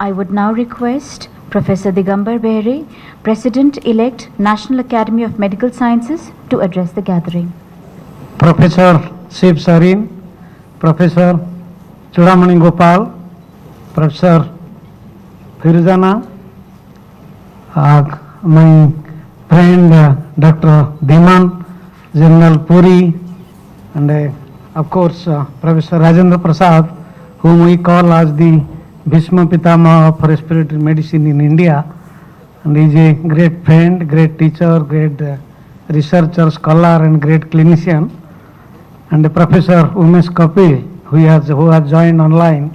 I would now request Professor Digambar Behera, President-elect, National Academy of Medical Sciences, to address the gathering. Professor Shiv Sarin, Professor Chudamani Gopal, Professor Firuzana, my friend Dr. Dhiman, General Puri, and of course Professor Rajendra Prasad, whom we call as the Bhishma Pitama of respiratory medicine in India, and is a great friend, great teacher, great researcher, scholar, and great clinician. And Professor Umesh Kapil, who has joined online,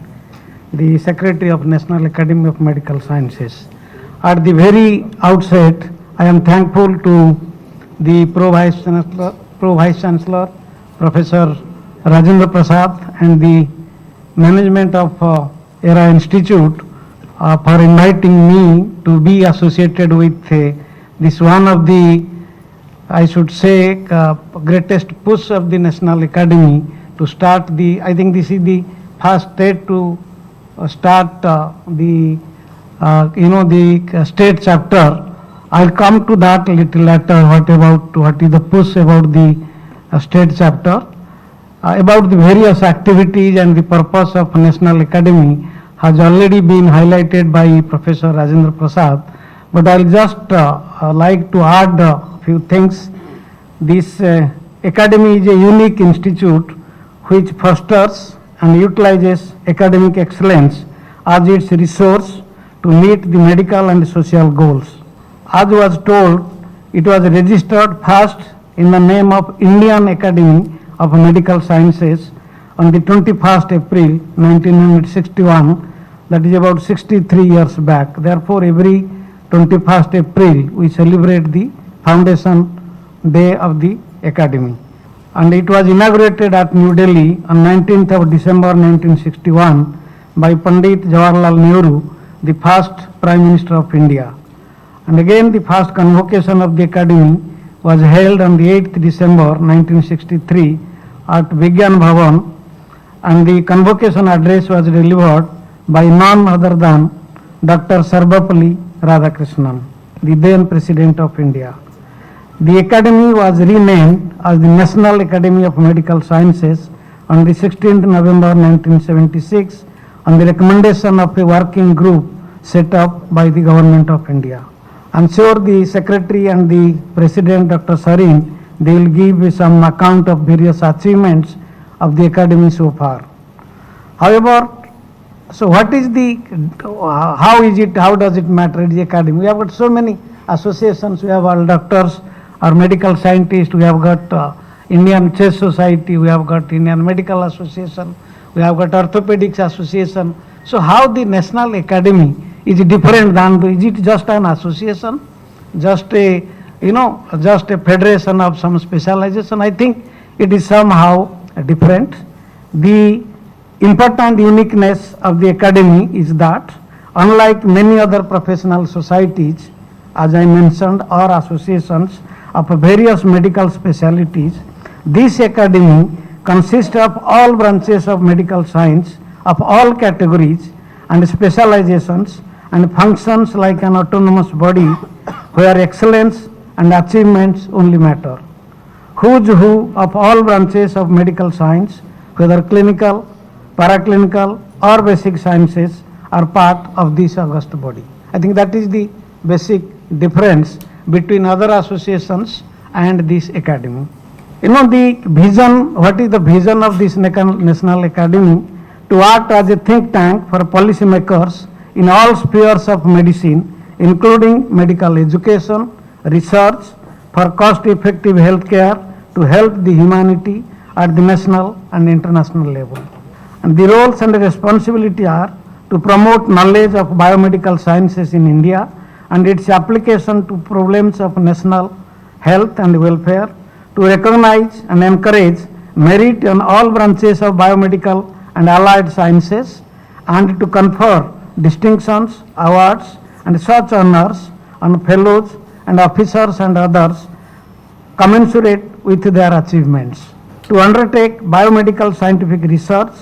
the Secretary of National Academy of Medical Sciences. At the very outset, I am thankful to the Pro Vice Chancellor, Professor Rajendra Prasad, and the management of Behera Institute for inviting me to be associated with this one of the, I should say, greatest push of the National Academy to start the, I think this is the first state to start the state chapter. I'll come to that a little later, what is the push about the state chapter. About the various activities and the purpose of National Academy has already been highlighted by Professor Rajendra Prasad, but I'll just like to add a few things. This Academy is a unique institute which fosters and utilizes academic excellence as its resource to meet the medical and social goals. As was told, it was registered first in the name of Indian Academy of Medical Sciences on the 21st April 1961, that is about 63 years back. Therefore, every 21st April we celebrate the foundation day of the Academy. And it was inaugurated at New Delhi on 19th of December 1961 by Pandit Jawaharlal Nehru, the first Prime Minister of India. And again, the first convocation of the Academy was held on the 8th December 1963 at Vigyan Bhavan, and the convocation address was delivered by none other than Dr. Sarvapalli Radhakrishnan, the then President of India. The Academy was renamed as the National Academy of Medical Sciences on the 16th November 1976 on the recommendation of a working group set up by the Government of India. I'm sure the Secretary and the President, Dr. Sarin, they will give some account of various achievements of the Academy so far. However, so what is the, how does it matter at the Academy? We have got so many associations, we have all doctors or medical scientists, we have got Indian Chess Society, we have got Indian Medical Association, we have got Orthopedics Association. So how the National Academy is different than, is it just an association, just a, just a federation of some specialization? I think it is somehow different. The important uniqueness of the Academy is that, unlike many other professional societies, as I mentioned, or associations of various medical specialties, this Academy consists of all branches of medical science, of all categories and specializations, and functions like an autonomous body where excellence and achievements only matter. Who's who of all branches of medical science, whether clinical, paraclinical or basic sciences, are part of this august body. I think that is the basic difference between other associations and this Academy. The vision, what is the vision of this National Academy? To act as a think tank for policymakers in all spheres of medicine, including medical education, research, for cost-effective healthcare to help the humanity at the national and international level. And the roles and responsibility are to promote knowledge of biomedical sciences in India and its application to problems of national health and welfare, to recognize and encourage merit in all branches of biomedical and allied sciences, and to confer distinctions, awards, and such honors on fellows and officers and others commensurate with their achievements. To undertake biomedical scientific research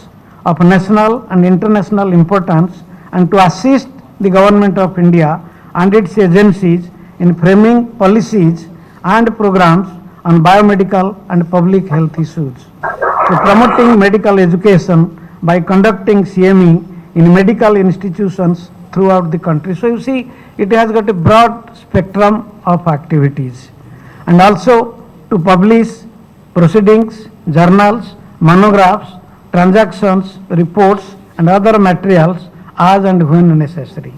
of national and international importance, and to assist the Government of India and its agencies in framing policies and programs on biomedical and public health issues. So promoting medical education by conducting CME in medical institutions throughout the country. So you see, it has got a broad spectrum of activities. And also to publish proceedings, journals, monographs, transactions, reports and other materials as and when necessary.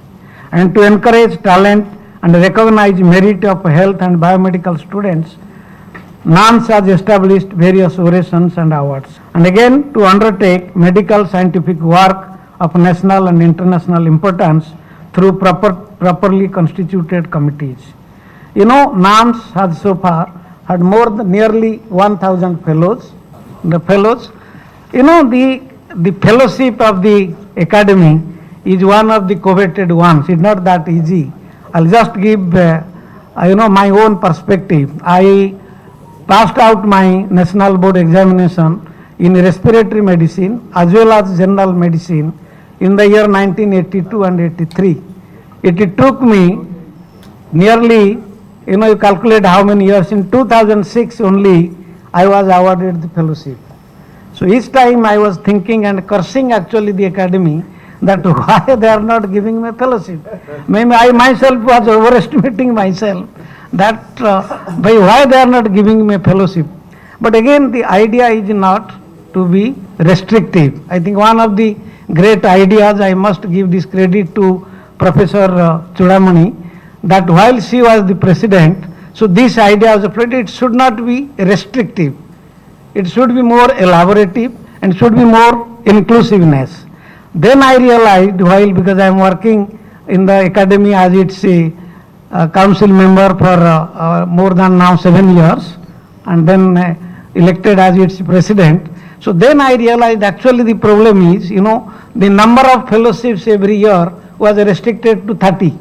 And to encourage talent and recognize merit of health and biomedical students, NAMS has established various orations and awards. And again, to undertake medical scientific work of national and international importance through properly constituted committees. You know, NAMS has so far had more than nearly 1,000 fellows. The fellows, you know, the fellowship of the academy is one of the coveted ones. It's not that easy. I'll just give, my own perspective. I passed out my national board examination in respiratory medicine as well as general medicine in the year 1982 and 83. It took me nearly, you calculate how many years. In 2006 only, I was awarded the fellowship. So each time I was thinking and cursing actually the academy that why they are not giving me fellowship. Maybe I myself was overestimating myself that by why they are not giving me fellowship. But again, the idea is not to be restrictive. I think one of the great ideas, I must give this credit to Professor Chudamani, that while she was the president, so this idea was applied, it should not be restrictive. It should be more elaborative and should be more inclusiveness. Then I realized, while because I am working in the academy as its council member for more than now 7 years, and then elected as its president. So then I realized actually the problem is, the number of fellowships every year was restricted to 30.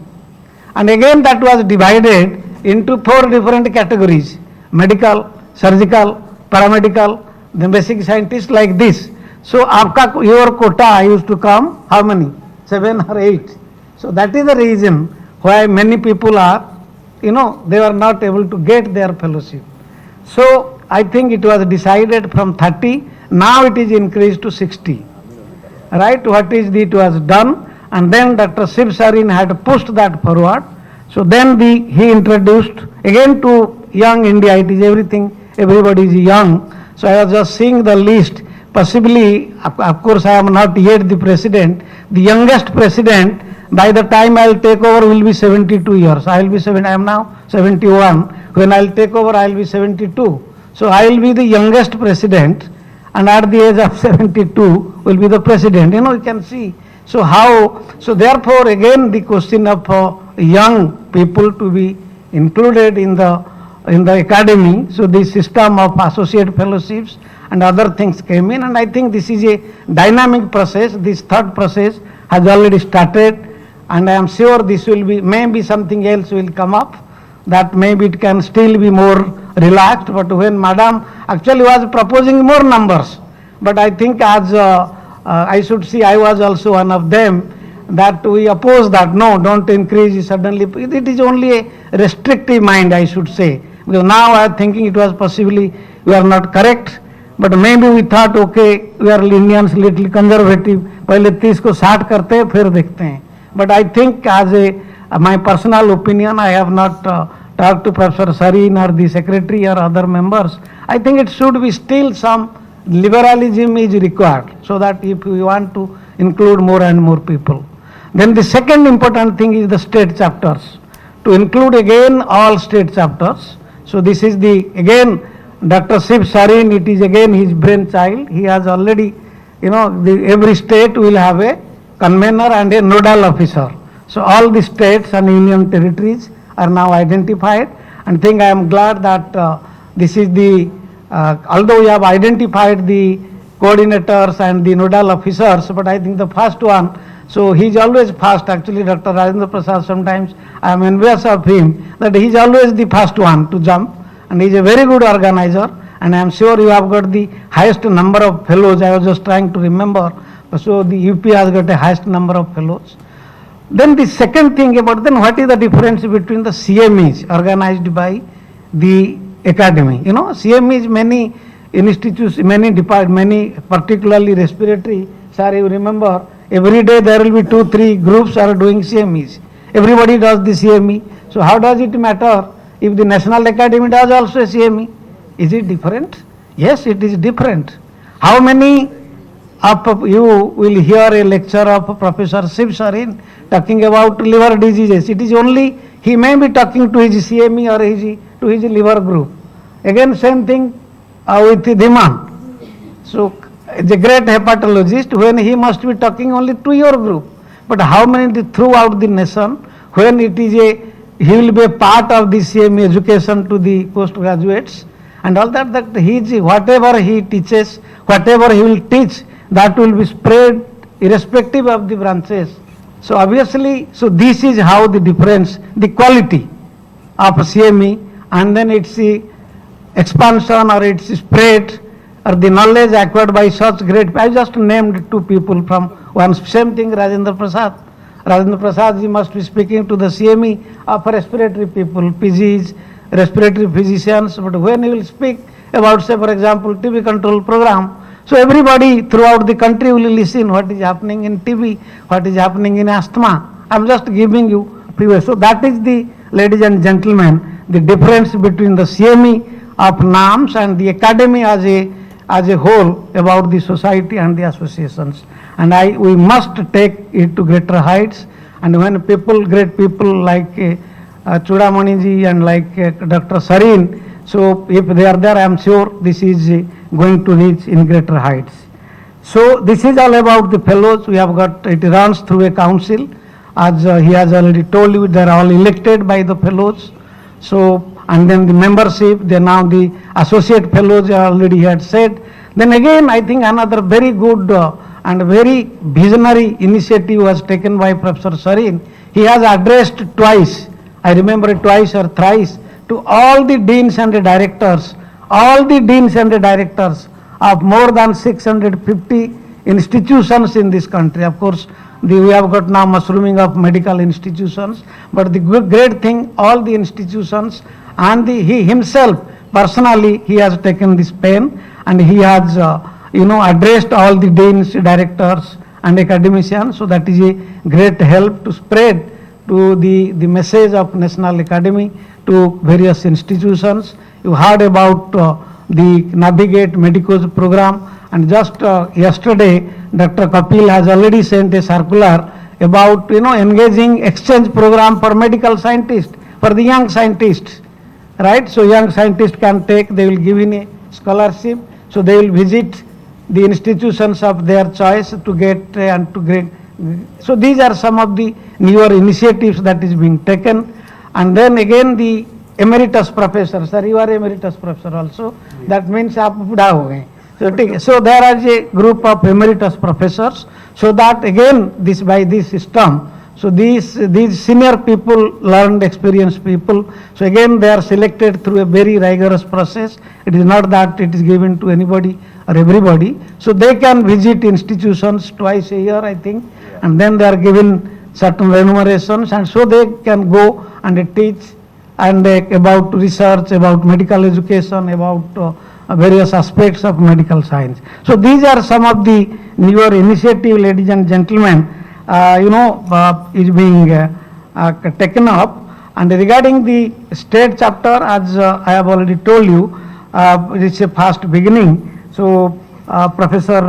And again that was divided into 4 different categories: medical, surgical, paramedical, the basic scientists, like this. So your quota used to come how many? 7 or 8. So that is the reason why many people are, they were not able to get their fellowship. So I think it was decided from 30, now it is increased to 60. Right, it was done, and then Dr. Shiv Sarin had pushed that forward. So then he introduced again to young India, it is everybody is young. So I was just seeing the list, possibly, of course I am not yet the president, the youngest president by the time I will take over will be 72 years. I am now 71, when I will take over I will be 72. So I will be the youngest president, and at the age of 72 will be the president. You can see. So therefore again the question of young people to be included in the academy. So the system of associate fellowships and other things came in, and I think this is a dynamic process. This third process has already started, and I am sure this will be, maybe something else will come up, that maybe it can still be more relaxed. But when Madam actually was proposing more numbers, but I think as I should see, I was also one of them, that we oppose that. No, don't increase suddenly. It is only a restrictive mind, I should say. Because now I am thinking it was possibly we are not correct, but maybe we thought, okay, we are Indians little conservative, पहले 30 को 60 करते हैं फिर देखते हैं. But I think as my personal opinion, I have not talked to Professor Sarin or the secretary or other members. I think it should be still some liberalism is required, so that if we want to include more and more people. Then the second important thing is the state chapters, to include again all state chapters. So this is again Dr. Shiv Sarin, it is again his brainchild. He has already, every state will have a convener and a nodal officer. So all the states and union territories are now identified, and I am glad that this is although we have identified the coordinators and the nodal officers, but I think the first one, so he is always first. Actually, Dr. Rajendra Prasad, sometimes I am envious of him that he is always the first one to jump, and he is a very good organizer, and I am sure you have got the highest number of fellows. I was just trying to remember, so the UP has got the highest number of fellows. Then the second thing about then what is the difference between the CMEs organized by the academy? You know, CMEs many institutes, many many particularly respiratory. Sir, you remember every day there will be 2-3 groups are doing CMEs. Everybody does the CME. So how does it matter if the National Academy does also a CME? Is it different? Yes, it is different. How many of you will hear a lecture of Professor Shiv Sarin talking about liver diseases? It is only he may be talking to his CME or to his liver group. Again, same thing with Dhiman. So, the great hepatologist, when he must be talking only to your group. But how many throughout the nation, when it is he will be a part of the CME education to the postgraduates and all that, whatever he teaches, whatever he will teach, that will be spread irrespective of the branches. So obviously, so this is how the difference, the quality of CME and then its expansion or its spread or the knowledge acquired by such great, I just named 2 people from one, same thing Rajendra Prasad. Rajendra Prasad ji must be speaking to the CME of respiratory people, PGs, respiratory physicians, but when he will speak about, say for example, TB control program, so everybody throughout the country will listen what is happening in TB, what is happening in asthma. I am just giving you previous. So that is the, ladies and gentlemen, the difference between the CME of NAMS and the academy as a whole about the society and the associations. And we must take it to greater heights. And when people, great people like Chudamani ji and like Dr. Sarin, so if they are there, I am sure this is going to reach in greater heights. So this is all about the fellows. We have got, it runs through a council. As he has already told you, they are all elected by the fellows. So, and then the membership, then now the associate fellows already had said. Then again, I think another very good and very visionary initiative was taken by Professor Sarin. He has addressed twice, I remember twice or thrice, to all the deans and the directors, of more than 650 institutions in this country. Of course, we have got now mushrooming of medical institutions, but the great thing, all the institutions, and he himself personally, he has taken this pen and he has addressed all the deans, directors and academicians. So that is a great help to spread to the message of National Academy to various institutions. You heard about the Navigate Medicos program, and just yesterday Dr. Kapil has already sent a circular about engaging exchange program for medical scientists, for the young scientists, right? So young scientists can take, they will give in a scholarship, so they will visit the institutions of their choice to get and to grade. So these are some of the newer initiatives that is being taken. And then again the emeritus professor, sir, you are emeritus professor also, that means aap buda ho gaye. So there is a group of emeritus professors, so that again this by this system, so these senior people, learned, experienced people, so again they are selected through a very rigorous process. It is not that it is given to anybody or everybody. So they can visit institutions twice a year, I think, and then they are given certain remunerations, and so they can go and teach and about research, about medical education, about various aspects of medical science. So these are some of the newer initiative, ladies and gentlemen, is being taken up. And regarding the state chapter, as I have already told you, it is a fast beginning. So Professor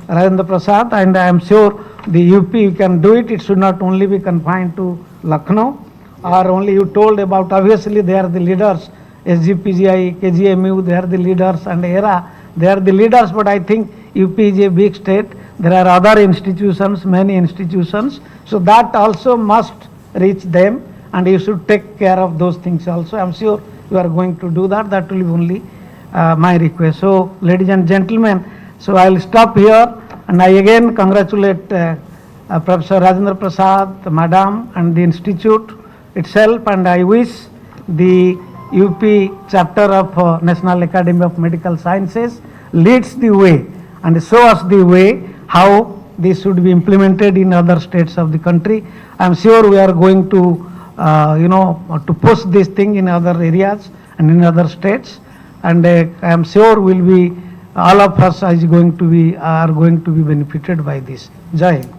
Rajendra Prasad, and I am sure the UP can do it. It should not only be confined to Lucknow, or only you told about, obviously they are the leaders, SGPGI, KGMU, they are the leaders, and Behera, they are the leaders, but I think UP is a big state. There are other institutions, many institutions, so that also must reach them, and you should take care of those things also. I am sure you are going to do that. That will be only my request. So ladies and gentlemen, so I will stop here, and I again congratulate Professor Rajendra Prasad, Madam, and the institute itself, and I wish the UP chapter of National Academy of Medical Sciences leads the way and show us the way how this should be implemented in other states of the country. I am sure we are going to, to push this thing in other areas and in other states. And I am sure will be, all of us are going to be benefited by this. Jai Hind.